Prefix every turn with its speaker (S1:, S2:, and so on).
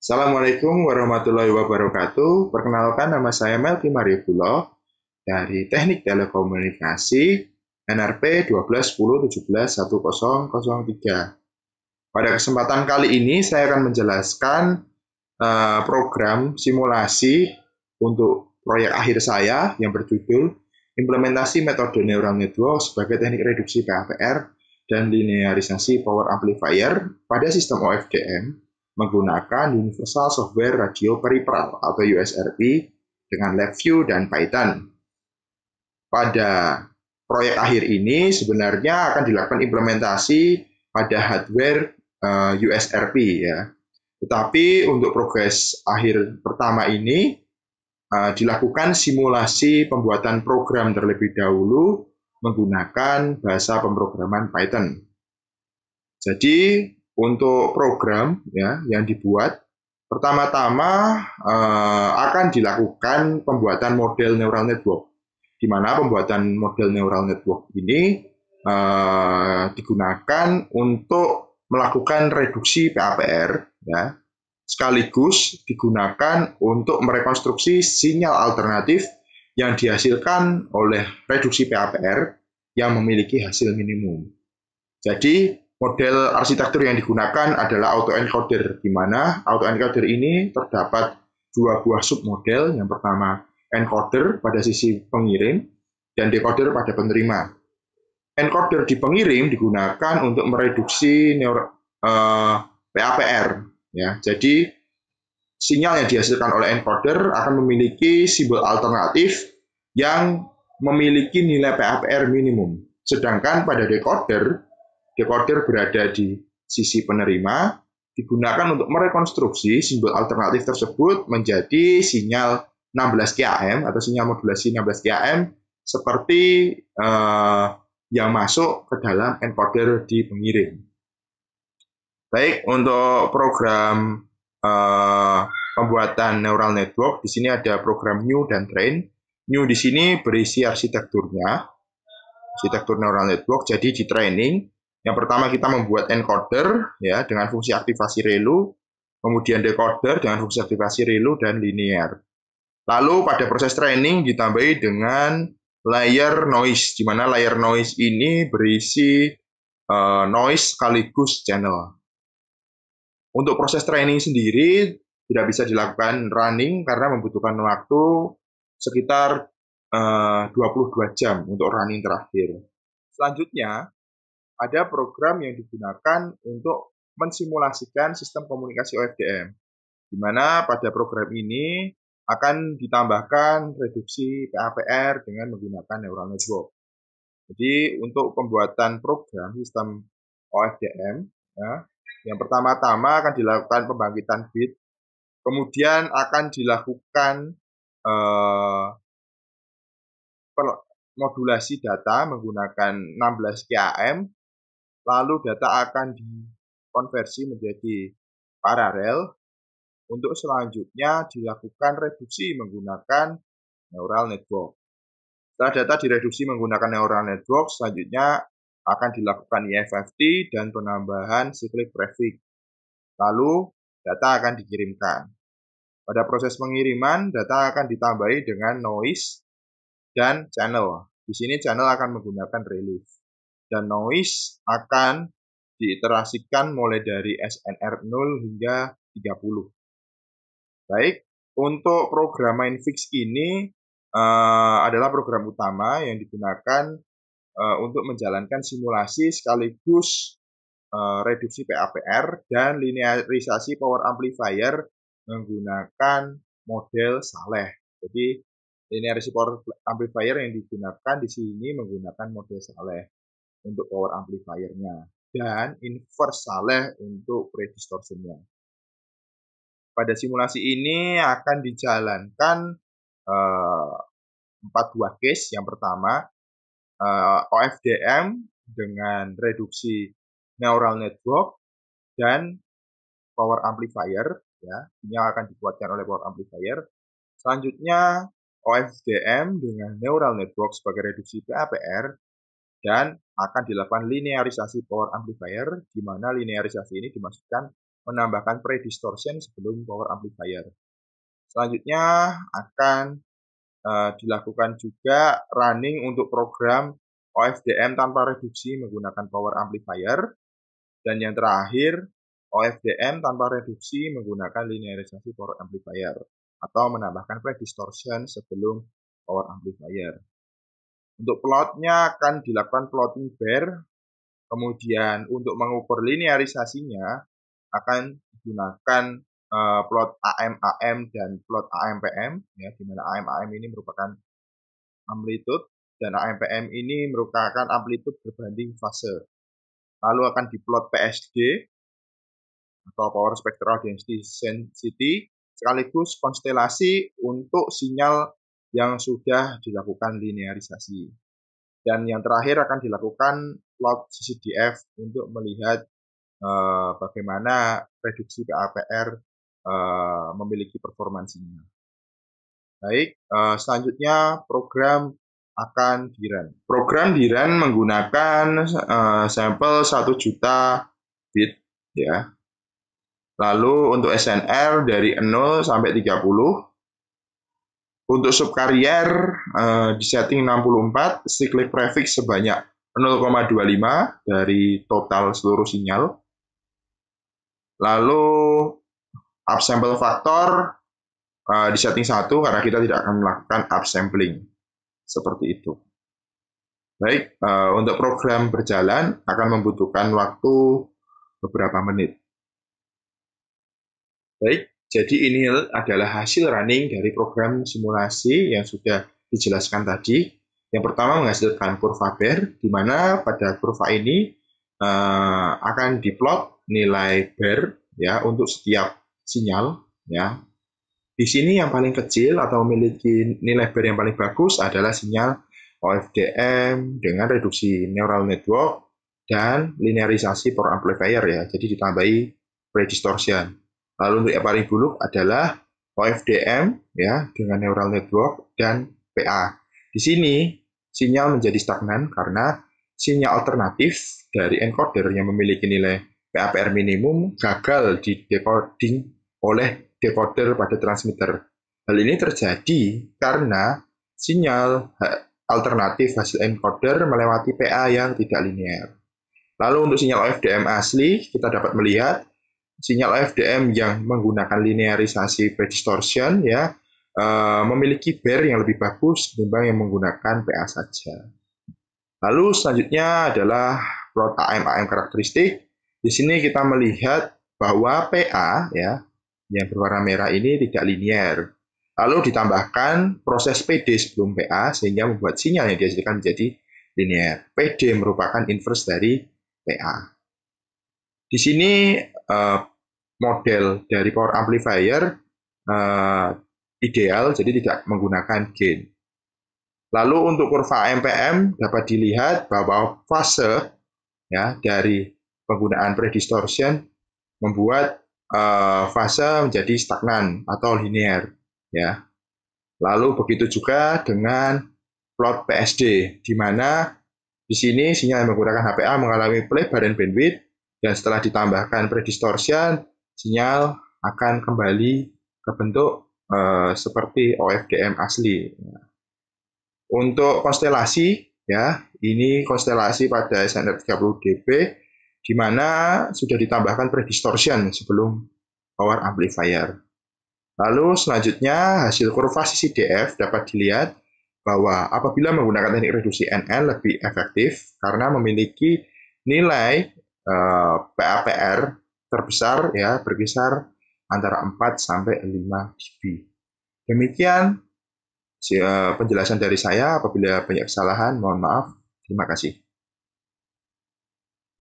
S1: Assalamualaikum warahmatullahi wabarakatuh. Perkenalkan, nama saya Melki Mariubulo dari Teknik Telekomunikasi NRP 1210171003. Pada kesempatan kali ini saya akan menjelaskan program simulasi untuk proyek akhir saya yang berjudul Implementasi Metode Neural Network sebagai Teknik Reduksi PAPR dan Linearisasi Power Amplifier pada sistem OFDM menggunakan Universal Software Radio Peripheral atau USRP dengan LabVIEW dan Python. Pada proyek akhir ini sebenarnya akan dilakukan implementasi pada hardware USRP ya. Tetapi untuk progres akhir pertama ini dilakukan simulasi pembuatan program terlebih dahulu menggunakan bahasa pemrograman Python. Jadi untuk program ya yang dibuat pertama-tama akan dilakukan pembuatan model neural network, di mana pembuatan model neural network ini digunakan untuk melakukan reduksi PAPR ya, sekaligus digunakan untuk merekonstruksi sinyal alternatif yang dihasilkan oleh reduksi PAPR yang memiliki hasil minimum. Jadi model arsitektur yang digunakan adalah autoencoder, di mana autoencoder ini terdapat dua buah submodel. Yang pertama encoder pada sisi pengirim dan decoder pada penerima. Encoder di pengirim digunakan untuk mereduksi PAPR. Ya, jadi sinyal yang dihasilkan oleh encoder akan memiliki simbol alternatif yang memiliki nilai PAPR minimum. Sedangkan pada decoder berada di sisi penerima, digunakan untuk merekonstruksi simbol alternatif tersebut menjadi sinyal 16 kAM atau sinyal modulasi 16 kAM seperti yang masuk ke dalam encoder di pengirim. Baik, untuk program pembuatan neural network, di sini ada program new dan train. New di sini berisi arsitekturnya, arsitektur neural network. Jadi di training, yang pertama kita membuat encoder ya dengan fungsi aktivasi relu, kemudian decoder dengan fungsi aktivasi relu dan linear. Lalu pada proses training ditambahi dengan layer noise, di mana layer noise ini berisi noise sekaligus channel. Untuk proses training sendiri tidak bisa dilakukan running karena membutuhkan waktu sekitar 22 jam untuk running terakhir. Selanjutnya, ada program yang digunakan untuk mensimulasikan sistem komunikasi OFDM, di mana pada program ini akan ditambahkan reduksi PAPR dengan menggunakan neural network. Jadi untuk pembuatan program sistem OFDM, ya, yang pertama-tama akan dilakukan pembangkitan bit, kemudian akan dilakukan modulasi data menggunakan 16 kAM, lalu data akan dikonversi menjadi paralel, untuk selanjutnya dilakukan reduksi menggunakan neural network. Setelah data direduksi menggunakan neural network, selanjutnya akan dilakukan IFFT dan penambahan cyclic prefix. Lalu data akan dikirimkan. Pada proses pengiriman, data akan ditambahi dengan noise dan channel. Di sini channel akan menggunakan relief. Dan noise akan diiterasikan mulai dari SNR 0 hingga 30. Baik, untuk program MindFix ini adalah program utama yang digunakan untuk menjalankan simulasi sekaligus reduksi PAPR dan linearisasi power amplifier menggunakan model Saleh. Jadi linearisasi power amplifier yang digunakan di sini menggunakan model Saleh untuk power amplifiernya dan inverse Saleh untuk predistortionnya. Pada simulasi ini akan dijalankan 4 buah case. Yang pertama, OFDM dengan reduksi neural network dan power amplifier, ya, ini akan dikuatkan oleh power amplifier. Selanjutnya, OFDM dengan neural network sebagai reduksi PAPR dan akan dilakukan linearisasi power amplifier, di mana linearisasi ini dimaksudkan menambahkan predistortion sebelum power amplifier. Selanjutnya akan dilakukan juga running untuk program OFDM tanpa reduksi menggunakan power amplifier. Dan yang terakhir, OFDM tanpa reduksi menggunakan linearisasi power amplifier atau menambahkan predistortion sebelum power amplifier. Untuk plotnya akan dilakukan plotting bar, kemudian untuk mengukur linearisasinya akan digunakan plot AM-AM dan plot AM-PM, ya, di mana AM-AM ini merupakan amplitude dan AM-PM ini merupakan amplitude berbanding fase. Lalu akan diplot PSD atau Power Spectral Density sekaligus konstelasi untuk sinyal yang sudah dilakukan linearisasi. Dan yang terakhir akan dilakukan plot CCDF untuk melihat bagaimana reduksi PAPR memiliki performansinya. Baik, selanjutnya program akan di-run. Program di-run menggunakan sampel 1 juta bit, ya. Lalu untuk SNR dari 0 sampai 30. Untuk subkarrier disetting 64, cyclic prefix sebanyak 0,25 dari total seluruh sinyal. Lalu upsample factor disetting 1 karena kita tidak akan melakukan upsampling. Seperti itu. Baik, untuk program berjalan akan membutuhkan waktu beberapa menit. Baik, jadi ini adalah hasil running dari program simulasi yang sudah dijelaskan tadi. Yang pertama menghasilkan kurva Baire, di mana pada kurva ini akan diplot nilai Baire ya untuk setiap sinyal, ya. Di sini yang paling kecil atau memiliki nilai Baire yang paling bagus adalah sinyal OFDM dengan reduksi neural network dan linearisasi power amplifier, ya. Jadi ditambahi predistortion. Lalu untuk yang paling buruk adalah OFDM ya dengan neural network dan PA. Di sini sinyal menjadi stagnan karena sinyal alternatif dari encoder yang memiliki nilai PAPR minimum gagal di decoding oleh decoder pada transmitter. Hal ini terjadi karena sinyal alternatif hasil encoder melewati PA yang tidak linear. Lalu untuk sinyal OFDM asli, kita dapat melihat sinyal OFDM yang menggunakan linearisasi predistortion ya memiliki Baire yang lebih bagus ketimbang yang menggunakan PA saja. Lalu selanjutnya adalah plot AM-AM karakteristik. Di sini kita melihat bahwa PA ya yang berwarna merah ini tidak linear. Lalu ditambahkan proses PD sebelum PA sehingga membuat sinyal yang dihasilkan menjadi linear. PD merupakan inverse dari PA. Di sini model dari power amplifier ideal, jadi tidak menggunakan gain. Lalu untuk kurva AM-PM dapat dilihat bahwa fase ya dari penggunaan predistortion membuat fase menjadi stagnan atau linear, ya. Lalu begitu juga dengan plot PSD, di mana di sini sinyal yang menggunakan HPA mengalami pelebaran bandwidth dan setelah ditambahkan predistortion, sinyal akan kembali ke bentuk seperti OFDM asli. Untuk konstelasi, ya, ini konstelasi pada SNR 30 dB, di mana sudah ditambahkan predistortion sebelum power amplifier. Lalu selanjutnya hasil kurva CCDF dapat dilihat bahwa apabila menggunakan teknik reduksi NN lebih efektif karena memiliki nilai PAPR terbesar ya berkisar antara 4 sampai 5 dB. Demikian penjelasan dari saya. Apabila banyak kesalahan, mohon maaf. Terima kasih.